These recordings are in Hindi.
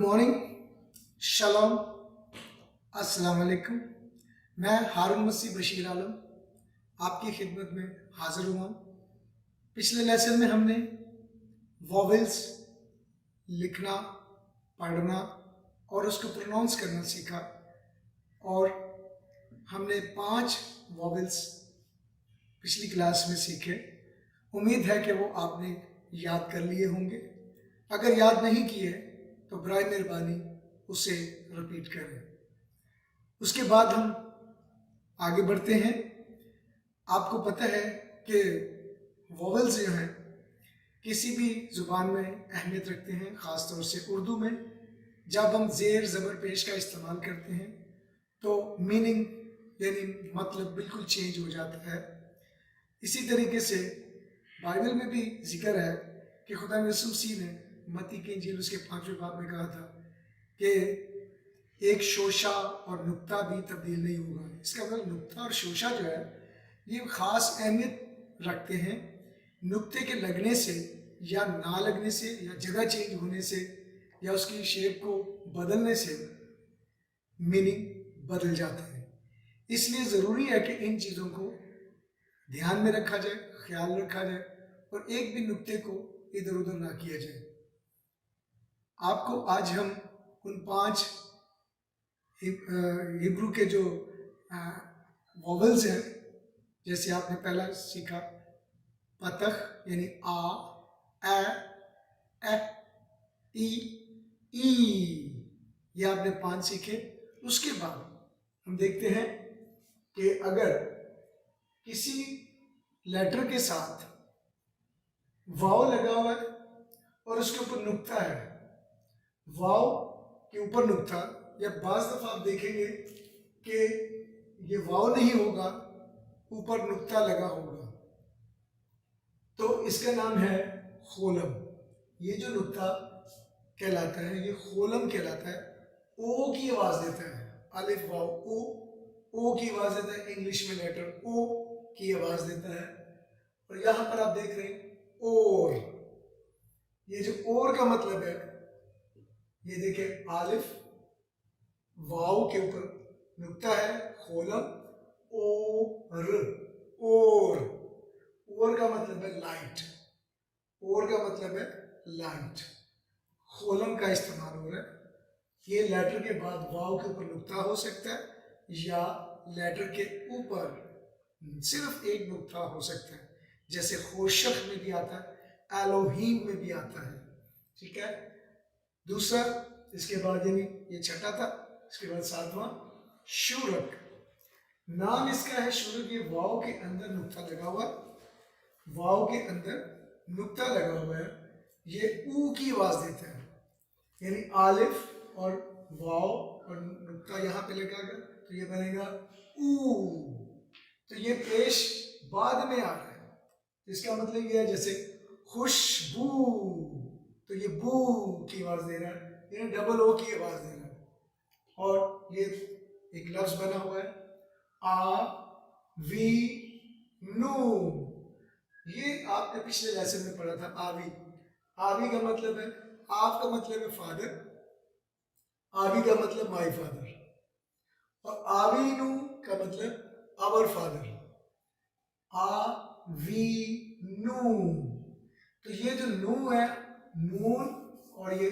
मॉर्निंग, शलोम, अस्सलाम वालेकुम। मैं हारून मसीह बशीर आलम आपकी खिदमत में हाजिर हुआ हूँ। पिछले लेसन में हमने वॉवेल्स लिखना, पढ़ना और उसको प्रोनाउंस करना सीखा और हमने 5 वॉवेल्स पिछली क्लास में सीखे। उम्मीद है कि वो आपने याद कर लिए होंगे। अगर याद नहीं किए तो बराए मेहरबानी उसे रिपीट करें। उसके बाद हम आगे बढ़ते हैं। आपको पता है कि वॉवेल्स जो हैं किसी भी ज़ुबान में अहमियत रखते हैं, ख़ास तौर से उर्दू में। जब हम ज़ेर ज़बर पेश का इस्तेमाल करते हैं तो मीनिंग यानी मतलब बिल्कुल चेंज हो जाता है। इसी तरीके से बाइबल में भी जिक्र है कि खुदा यीशु मसीह ने मत्ती की इंजील उसके 5वें बाब में कहा था कि एक शोशा और नुक्ता भी तब्दील नहीं होगा। इसका मतलब नुक्ता और शोशा जो है ये ख़ास अहमियत रखते हैं। नुक्ते के लगने से या ना लगने से या जगह चेंज होने से या उसकी शेप को बदलने से मीनिंग बदल जाते हैं। इसलिए ज़रूरी है कि इन चीज़ों को ध्यान में रखा जाए, ख्याल रखा जाए और एक भी नुक्ते को इधर उधर ना किया जाए। आपको आज हम उन 5 हिब्रू के जो वॉवेल्स हैं, जैसे आपने पहला सीखा पतख यानी आ, ए, ई, ये आपने 5 सीखे। उसके बाद हम देखते हैं कि अगर किसी लेटर के साथ वाव लगा हुआ है और उसके ऊपर नुक्ता है, वाव के ऊपर नुक्ता, या बाज़ दफ़ा आप देखेंगे कि ये वाव नहीं होगा, ऊपर नुक्ता लगा होगा, तो इसका नाम है खोलम। ये जो नुक्ता कहलाता है ये खोलम कहलाता है। ओ की आवाज़ देता है, अलिफ वाव ओ की आवाज़ देता है। इंग्लिश में लेटर ओ की आवाज़ देता है। और यहाँ पर आप देख रहे हैं और, ये जो और का मतलब है, ये देखिए आलिफ वाव के ऊपर नुक्ता है, खोलम, और का मतलब है लाइट, और का मतलब है लाइट। खोलम का इस्तेमाल हो रहा है। ये लेटर के बाद वाव के ऊपर नुक्ता हो सकता है या लेटर के ऊपर सिर्फ एक नुक्ता हो सकता है, जैसे खोशक में भी आता है, एलोहीम में भी आता है। ठीक है। दूसरा, इसके बाद यानी ये छठा था, इसके बाद 7वां शूरक। नाम इसका है शूरक। ये वाव के अंदर नुक्ता लगा हुआ, वाव के अंदर नुक्ता लगा हुआ है। ये ऊ की आवाज देता है, यानी आलिफ और वाव और नुक्ता यहाँ पे लगा गया तो ये बनेगा ऊ। तो ये पेश बाद में आ रहा है। इसका मतलब ये है जैसे खुशबू, तो ये बू की आवाज दे रहा है, यानी डबल ओ की आवाज दे रहा है। और ये एक लफ्ज बना हुआ है आ वी नू। ये आपने पिछले लेसन में पढ़ा था। आवी, आवी का मतलब है, आप का मतलब है फादर, आवी का मतलब माय फादर, और आवीनू का मतलब आवर फादर। आ वी नू, तो ये जो नू है, नून और ये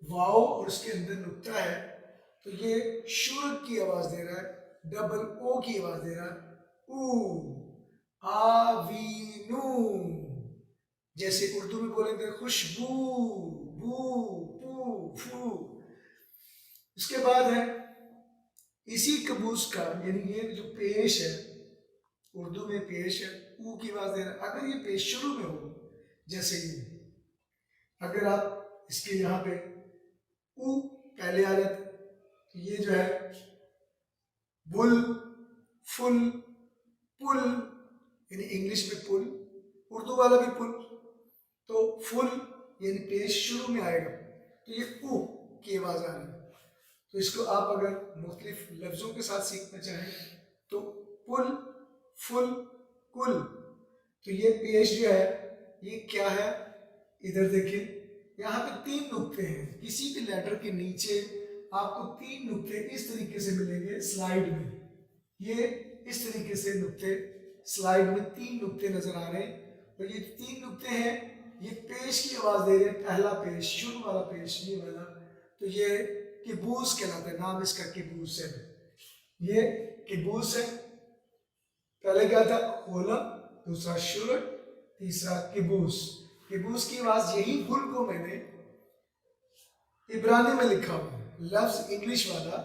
वाव और उसके अंदर नुक्ता है, तो ये शुरुक की आवाज दे रहा है, डबल ओ की आवाज दे रहा है, ऊ। आवीनू, जैसे उर्दू में बोलेंगे खुशबू, बू, पू, फू। उसके बाद है इसी कबूस का, यानी ये जो पेश है, उर्दू में पेश है, ऊ की आवाज दे रहा है। अगर ये पेश शुरू में हो, जैसे ये, अगर आप इसके यहाँ पे ऊ पहले आ जाता, तो ये जो है बुल, फुल, पुल, यानी इंग्लिश में पुल, उर्दू वाला भी पुल, तो फुल यानी पेश शुरू में आएगा, तो ये ऊ की आवाज आ रही है। तो इसको आप अगर मुख्तलिफ लफ्जों के साथ सीखना चाहें तो पुल, फुल, कुल, तो ये पेश जो है ये क्या है, इधर देखिए, यहाँ पे 3 नुक्ते हैं, किसी भी लेटर के नीचे आपको 3 नुक्ते इस तरीके से मिलेंगे स्लाइड में। ये इस तरीके से नुक्ते स्लाइड में 3 नुक्ते नजर आ रहे हैं। तो ये 3 नुक्ते हैं, ये पेश की आवाज दे रहे हैं। पहला पेश, शुरू वाला पेश, ये वाला, तो ये किबूस कहलाता है, नाम इसका किबूस है। ये किबूस है। पहले क्या था? खोलम, दूसरा शुरक, तीसरा किबूस। किबूस की आवाज, यही बुल को मैंने इब्रानी में लिखा हुआ है, लफ्ज इंग्लिश वाला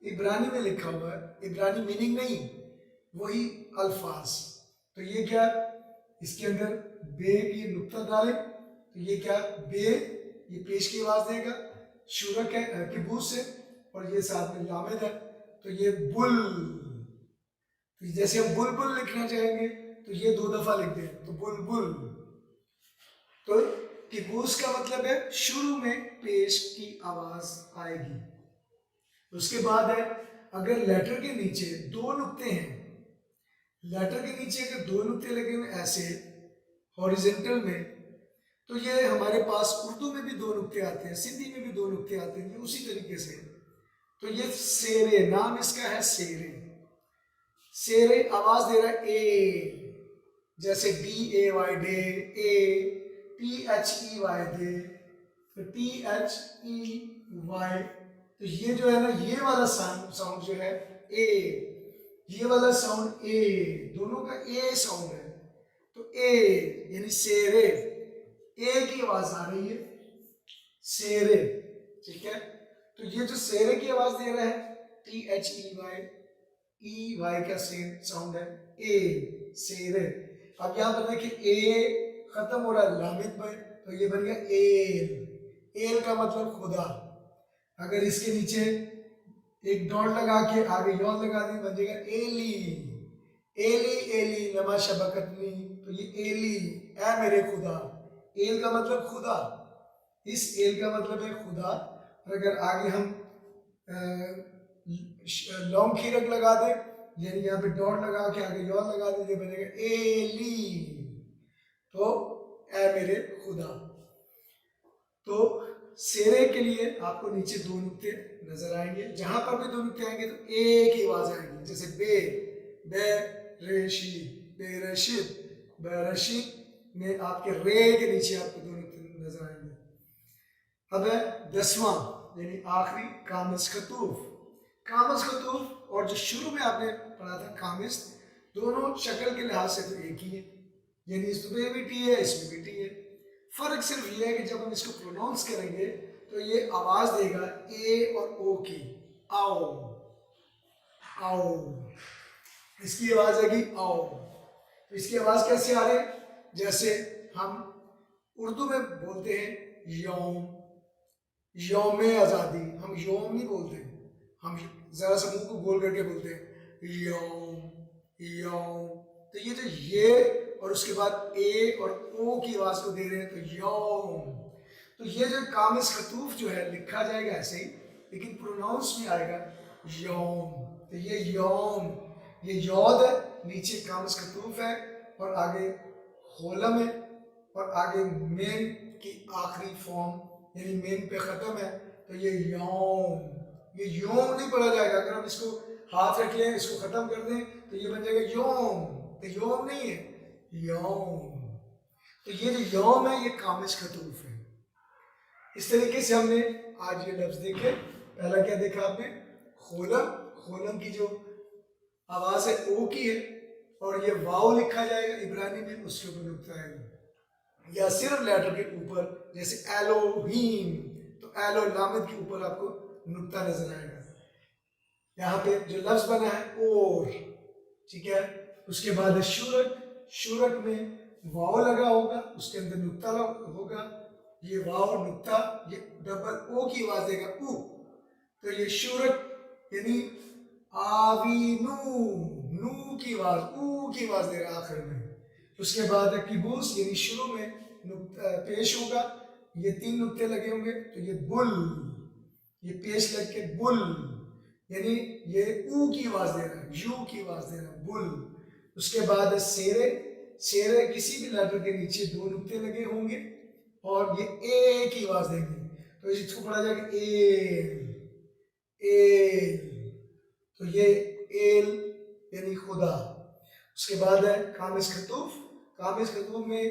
इब्रानी में लिखा हुआ है। इब्रानी मीनिंग नहीं, वही अल्फाज। तो ये क्या, इसके अंदर बे की नुक्ता डाले तो ये क्या, बे, ये पेश की आवाज देगा। शुरक है, किबूस है, और ये साथ में लामिद है, तो ये बुल। तो जैसे हम बुलबुल लिखना चाहेंगे तो ये 2 दफा लिख दें, तो बुलबुल। तो किबूस का मतलब है शुरू में पेश की आवाज आएगी। उसके बाद है, अगर लेटर के नीचे 2 नुक्ते हैं, लेटर के नीचे अगर 2 नुक्ते लगे हुए ऐसे हॉरिजेंटल में, तो ये हमारे पास उर्दू में भी 2 नुक्ते आते हैं, सिंधी में भी 2 नुक्ते आते हैं, ये उसी तरीके से। तो ये सेरे, नाम इसका है सेरे। सेरे आवाज दे रहा है ए, जैसे DAY डे, PHEY दे, तो THEY। तो ये जो है ना, ये वाला साउंड जो है ए, ये वाला साउंड ए, दोनों का ए साउंड है। तो ए यानी सेरे, ए की आवाज आ रही है, सेरे, ठीक है। तो ये जो सेरे की आवाज दे रहा है, THEY का सेम साउंड है ए, सेरे। अब यहाँ पर देखिए ए खत्म हो रहा है लामिद में, तो ये बन गया एल। एल का मतलब खुदा। अगर इसके नीचे एक डॉट लगा के आगे यॉद लगा दें, बन जाएगा एली। एली एली लमा शबकतनी, तो ये एली, ऐ मेरे खुदा। एल का मतलब खुदा, इस एल का मतलब है खुदा। और अगर आगे हम लॉन्ग खीरक लगा दे, यानी यहाँ पे डॉट लगा के आगे यॉद लगा दे, ये बनेगा एली, तो ऐ मेरे खुदा। तो सेरे के लिए आपको नीचे 2 नुक्ते नजर आएंगे, जहां पर भी 2 नुक्ते आएंगे तो ए की आवाज आएगी, जैसे बे, बे रेशी, बेरशीद, बेरशीद में आपके रे के नीचे आपको 2 नुक्ते नजर आएंगे। अब है 10वां यानी आखिरी, कामिस खतूफ। कामिस खतूफ और जो शुरू में आपने पढ़ा था कामिस, दोनों शक्ल के लिहाज से तो एक ही है, यानी इसमें भी टी है, इसमें भी टी है। फर्क सिर्फ ये है कि जब हम इसको प्रोनाउंस करेंगे तो ये आवाज देगा ए और ओ की, आओ, आओ, इसकी आवाज आएगी आओ। तो इसकी आवाज कैसे आ रही है? जैसे हम उर्दू में बोलते हैं यौम, यौम आज़ादी, हम यौम नहीं बोलते, हम जरा सा मुंह को गोल करके बोलते हैं यौम, यौम। तो ये जो ये और उसके बाद ए और ओ की आवाज को दे रहे हैं, तो यौम। तो ये जो कामिस खतूफ जो है लिखा जाएगा ऐसे ही, लेकिन प्रोनाउंस में आएगा यौम। तो ये यौम, ये यौद है, नीचे कामिस खतूफ है, और आगे खोलम है, और आगे मेन की आखिरी फॉर्म यानी मेन पे खत्म है, तो ये यौम। ये यौम नहीं पढ़ा जाएगा, अगर हम इसको हाथ रख लें, इसको खत्म कर दें, तो ये बन जाएगा यौम। तो यौम नहीं है, यौम। तो ये जो यौम है ये कामिस खतूफ है। इस तरीके से हमने आज ये लफ्ज देखे। पहला क्या देखा आपने? खोलम, खोलम की जो आवाज है ओ की है, और ये वाव लिखा जाएगा इब्रानी में, उसके ऊपर नुक्ता आएगा, या सिर्फ लेटर के ऊपर, जैसे एलोहीम, तो एलो लामिद के ऊपर आपको नुक्ता नजर आएगा। यहाँ पे जो लफ्ज बना है और, ठीक है। उसके बाद है शुरक, शुरक में वाव लगा होगा, उसके अंदर नुक्ता होगा, ये वाव नुक्ता, ये डबल ओ की आवाज देगा ऊ, तो ये शुरक यानी आवीनू, नू की आवाज, ऊ की आवाज दे रहा आखिर में। उसके बाद है किबूस, यानी शुरू में पेश होगा, ये 3 नुक्ते लगे होंगे, तो ये बुल, ये पेश लग के बुल, यानी ये ऊ की आवाज दे रहा है, यू की आवाज दे रहा है, बुल। उसके बाद है सेरे, सेरे किसी भी लेटर के नीचे 2 नुक्ते लगे होंगे, और ये ए की आवाज देंगे, तो इसको पढ़ा जाएगा एल। तो ये एल यानी खुदा। उसके बाद है कामिस खतूफ। कामिस खतूफ में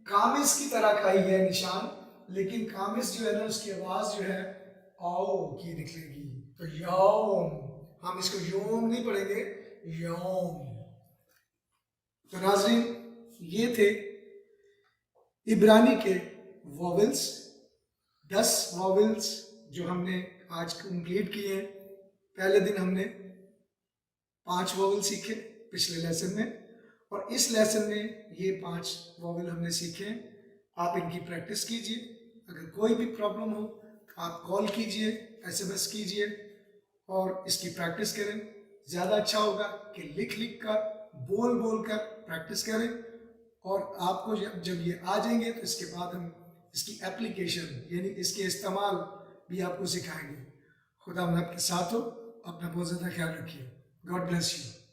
कामिस की तरह का ही है निशान, लेकिन कामिस जो है ना उसकी आवाज जो है आओ की निकलेगी, तो यौम, हम इसको योम नहीं पढ़ेंगे, यौम। तो नाज़रीन, ये थे इब्रानी के वॉवेल्स, 10 वॉवेल्स जो हमने आज कंप्लीट किए हैं। पहले दिन हमने 5 वॉवेल सीखे पिछले लेसन में, और इस लेसन में ये 5 वॉवेल हमने सीखे। आप इनकी प्रैक्टिस कीजिए। अगर कोई भी प्रॉब्लम हो आप कॉल कीजिए, SMS कीजिए और इसकी प्रैक्टिस करें। ज़्यादा अच्छा होगा कि लिख कर, बोल कर प्रैक्टिस करें, और आपको जब ये आ जाएंगे तो इसके बाद हम इसकी एप्लीकेशन यानी इसके इस्तेमाल भी आपको सिखाएंगे। खुदा आपके साथ हो। अपना बहुत ज़्यादा ख्याल रखिए। God bless you.